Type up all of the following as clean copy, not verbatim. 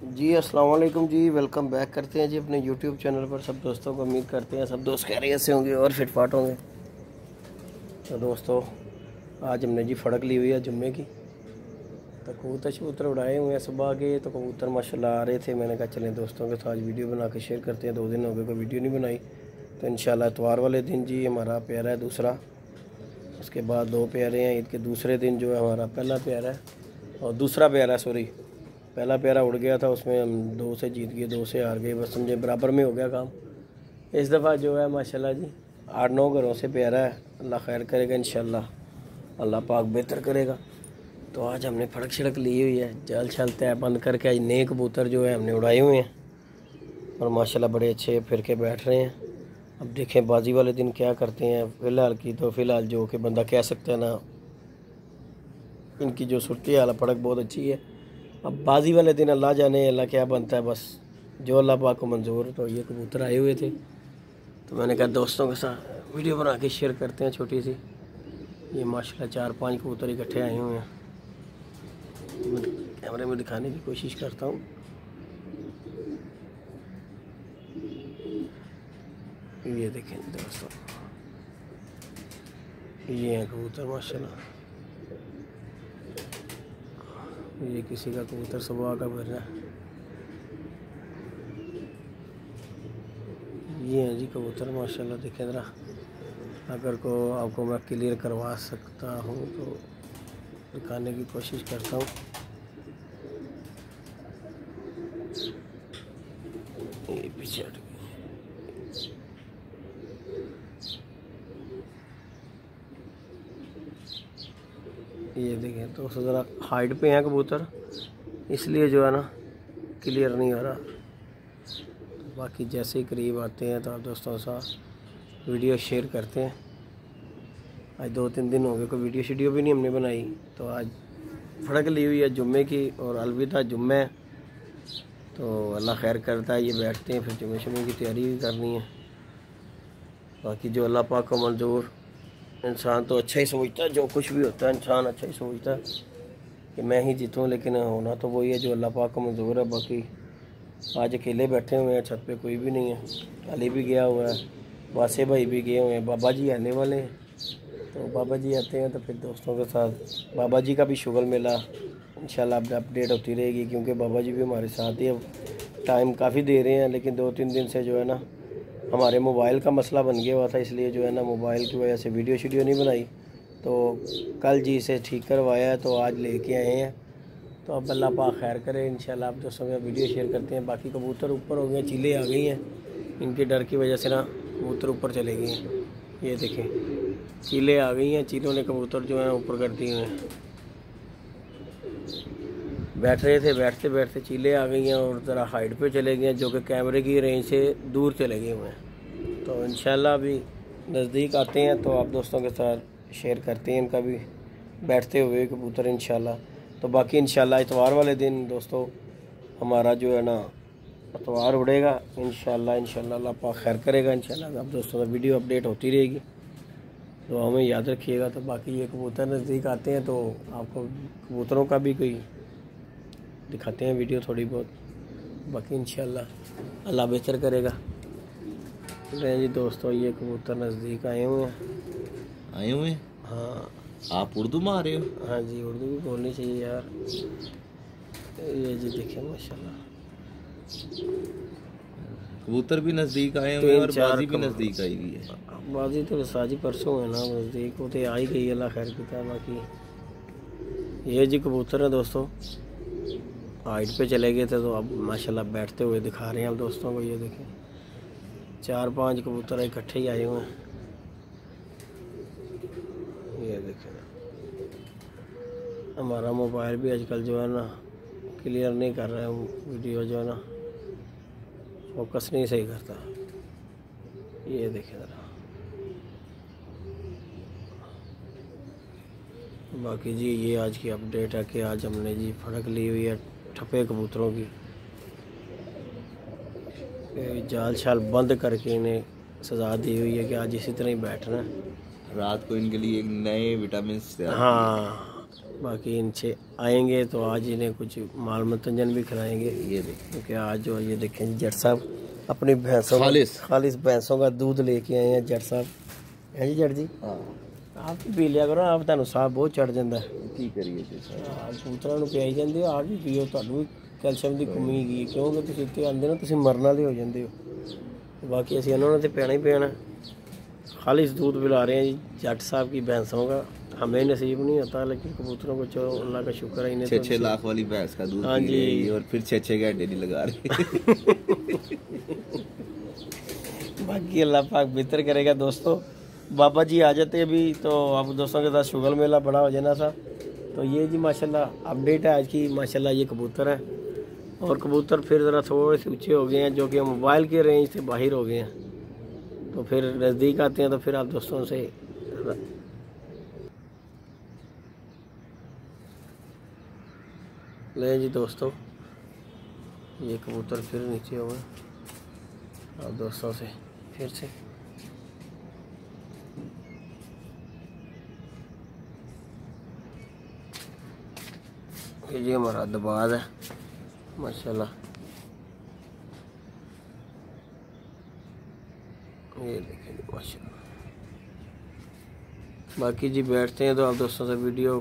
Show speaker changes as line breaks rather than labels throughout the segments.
जी अस्सलाम वालेकुम जी, welcome back करते हैं जी अपने यूट्यूब चैनल पर सब दोस्तों को। उम्मीद करते हैं सब दोस्त खैरियत से होंगे और फिटफाट होंगे। तो दोस्तों आज हमने जी फड़क ली हुई है जुम्मे की। तो कबूतर शबूतर उड़ाए हुए हैं सुबह के, तो कबूतर माशाल्लाह आ रहे थे। मैंने कहा चलें दोस्तों के साथ वीडियो बना के शेयर करते हैं। 2 दिन हो गए कोई वीडियो नहीं बनाई, तो इंशाल्लाह इतवार वाले दिन जी हमारा प्यारा है दूसरा। उसके बाद 2 प्यारे हैं। ईद के दूसरे दिन जो है हमारा पहला प्यारा है और दूसरा प्यारा है, सॉरी पहला प्यारा उड़ गया था, उसमें हम 2 से जीत गए 2 से हार गए, बस समझे बराबर में हो गया काम। इस दफ़ा जो है माशाल्लाह जी 8-9 घरों से प्यारा है। अल्लाह खैर करेगा इंशाल्लाह, अल्लाह पाक बेहतर करेगा। तो आज हमने फड़क शड़क ली हुई है, जाल छाल तय बंद करके आज नए कबूतर जो है हमने उड़ाए हुए हैं और माशाल्लाह बड़े अच्छे फिर के बैठ रहे हैं। अब देखें बाजी वाले दिन क्या करते हैं। फ़िलहाल की तो फ़िलहाल जो कि बंदा कह सकता है ना, इनकी जो सूरत हाल फड़क बहुत अच्छी है। अब बाजी वाले दिन अल्लाह जाने अल्लाह क्या बनता है, बस जो अल्लाह पाक को मंजूर। तो ये कबूतर आए हुए थे, तो मैंने कहा दोस्तों के साथ वीडियो बना के शेयर करते हैं छोटी सी। ये माशाल्लाह 4-5 कबूतर इकट्ठे आए हुए हैं, कैमरे में दिखाने की कोशिश करता हूँ। ये देखें दोस्तों, ये हैं कबूतर माशाल्लाह। ये किसी का कबूतर सुबह का भर रहा है। ये हैं जी कबूतर माशाल्लाह। देखें ज़रा, अगर को आपको मैं क्लियर करवा सकता हूँ तो दिखाने की कोशिश करता हूँ। ये पीछे हट गए। ये देखें तो ज़रा हाइट पे हैं कबूतर, इसलिए जो है ना क्लियर नहीं हो रहा। तो बाकी जैसे ही करीब आते हैं तो आप दोस्तों के साथ वीडियो शेयर करते हैं। आज 2-3 दिन हो गए कोई वीडियो शीडियो भी नहीं हमने बनाई, तो आज फड़क ली हुई है जुम्मे की और अलविदा जुम्मे। तो अल्लाह खैर करता है, ये बैठते हैं फिर जुम्मे शुमे की तैयारी भी करनी है। बाकी जो अल्लाह पाक को मंजूर, इंसान तो अच्छा ही सोचता है, जो कुछ भी होता है इंसान अच्छा ही सोचता है कि मैं ही जीतूँ, लेकिन होना तो वही है जो अल्लाह पाक को मंजूर है। बाकी आज अकेले बैठे हुए हैं, छत पे कोई भी नहीं है। अली भी गया हुआ है, वासे भाई भी गए हुए हैं, बाबा जी आने वाले हैं। तो बाबा जी आते हैं तो फिर दोस्तों के साथ बाबा जी का भी शुगर मेला इंशाल्लाह अपडेट होती रहेगी, क्योंकि बाबा जी भी हमारे साथ ही अब टाइम काफ़ी दे रहे हैं। लेकिन 2-3 दिन से जो है ना हमारे मोबाइल का मसला बन गया हुआ था, इसलिए जो है ना मोबाइल की वजह से वीडियो शीडियो नहीं बनाई। तो कल जी इसे ठीक करवाया है, तो आज लेके आए हैं। तो अब अल्लाह पाक खैर करे इंशाल्लाह। आप दोस्तों में वीडियो शेयर करते हैं। बाकी कबूतर ऊपर हो गए, चीले आ गई हैं, इनके डर की वजह से ना कबूतर ऊपर चले गए हैं। ये देखें चीले आ गई हैं, चीलों ने कबूतर जो है ऊपर कर दिए हैं। बैठ रहे थे, बैठते बैठते चीले आ गई हैं और ज़रा हाइट पे चले गए हैं, जो कि कैमरे की रेंज से दूर चले गए हुए हैं। तो इंशाल्लाह अभी नज़दीक आते हैं तो आप दोस्तों के साथ शेयर करते हैं इनका भी बैठते हुए कबूतर इंशाल्लाह। तो बाकी इंशाल्लाह इतवार वाले दिन दोस्तों हमारा जो है ना इतवार उड़ेगा इंशाल्लाह। अल्लाह पाक खैर करेगा इंशाल्लाह। आप दोस्तों का वीडियो अपडेट होती रहेगी, तो हमें याद रखिएगा। तो बाकी ये कबूतर नज़दीक आते हैं तो आपको कबूतरों का भी कोई दिखाते हैं वीडियो थोड़ी बहुत। बाकी इंशाल्लाह अल्लाह बेहतर करेगा। नहीं जी दोस्तों, ये कबूतर नज़दीक आए हुए हैं। हाँ,
आप उर्दू में आ रहे हो?
हाँ जी, उर्दू भी बोलनी चाहिए यार। ये जी देखें माशाल्लाह,
कबूतर भी नज़दीक आए हुए हैं और बाजी भी नज़दीक आई हुई है।
बाजी तो साजी परसों है ना नज़दीक, वो तो आ ही गई, अल्लाह खैर किया। बाकी ये जी कबूतर है दोस्तों, हाइट पे चले गए थे तो अब माशाल्लाह बैठते हुए दिखा रहे हैं आप दोस्तों को। ये देखें 4-5 कबूतर इकट्ठे ही आए हुए हैं। ये देखें, हमारा मोबाइल भी आजकल जो है ना क्लियर नहीं कर रहा है, वीडियो जो है ना फोकस नहीं सही करता। ये देखें ज़रा, बाकी जी ये आज की अपडेट है कि आज हमने जी फड़क ली हुई है ठप्पे कबूतरों की। जाल छाल बंद करके इन्हें सजा दी हुई है कि आज इसी तरह ही बैठना है।
रात को इनके लिए एक नए विटामिन।
हाँ, बाकी इनसे आएंगे तो आज इन्हें कुछ माल मतंजन भी खिलाएंगे। ये देखें क्योंकि आज जो ये देखें जट साहब अपनी भैंसों खालिस भैंसों का दूध लेके आए हैं जट साहब। है जी जट जी? हाँ आप भी पी लिया करो, आप तुहानू साह बहुत चढ़ जाता है। की करिए कबूतਰਾਂ ਨੂੰ ਪਿਆਈ ਜਾਂਦੇ ਹੋ, ਆਪ ਵੀ ਪੀਓ, ਤੁਹਾਨੂੰ ਵੀ ਕੈਲਸ਼ੀਅਮ ਦੀ ਕਮੀ ਹੈਗੀ क्योंकि ਤੁਸੀਂ ਇੱਥੇ ਆਉਂਦੇ ਨਾ ਤੁਸੀਂ ਮਰਨ ਵਾਲੇ ਹੋ ਜਾਂਦੇ हो। बाकी ਅਸੀਂ ਉਹਨਾਂ ਨੂੰ ਤੇ ਪਿਆਣਾ ਹੀ ਪਿਆਣਾ। खालिस दूध पिला रहे हैं जी जट साहब की भैंसों का। हमें नसीब नहीं होता लेकिन कबूतरों को चलो अल्लाह का शुक्र है इन्हें
6 लाख वाली भैंस का दूध
हाँ जी
और फिर 6 घंटे नहीं लगा रहे।
बाकी अल्लाह पाक बेहतर करेगा दोस्तों। बाबा जी आ जाते अभी तो आप दोस्तों के साथ शुगर मेला बड़ा हो जाना था। तो ये जी माशाल्लाह अपडेट है आज की। माशाल्लाह ये कबूतर है और कबूतर फिर ज़रा थोड़े से ऊँचे हो गए हैं जो कि मोबाइल के रेंज से बाहर हो गए हैं। तो फिर नज़दीक आते हैं तो फिर आप दोस्तों से ले जी दोस्तों। ये कबूतर फिर नीचे हो गए आप दोस्तों से फिर से। ये जी हमारा दबाज है माशाल्लाह। ये देखें माशाल्लाह। बाकी जी बैठते हैं तो आप दोस्तों से वीडियो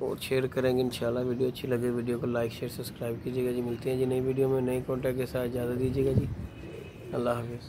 और शेयर करेंगे इंशाल्लाह। वीडियो अच्छी लगे वीडियो को लाइक शेयर सब्सक्राइब कीजिएगा जी। मिलते हैं जी नई वीडियो में नई कॉन्टैक्ट के साथ। इजाज़त दीजिएगा जी। अल्लाह हाफिज़।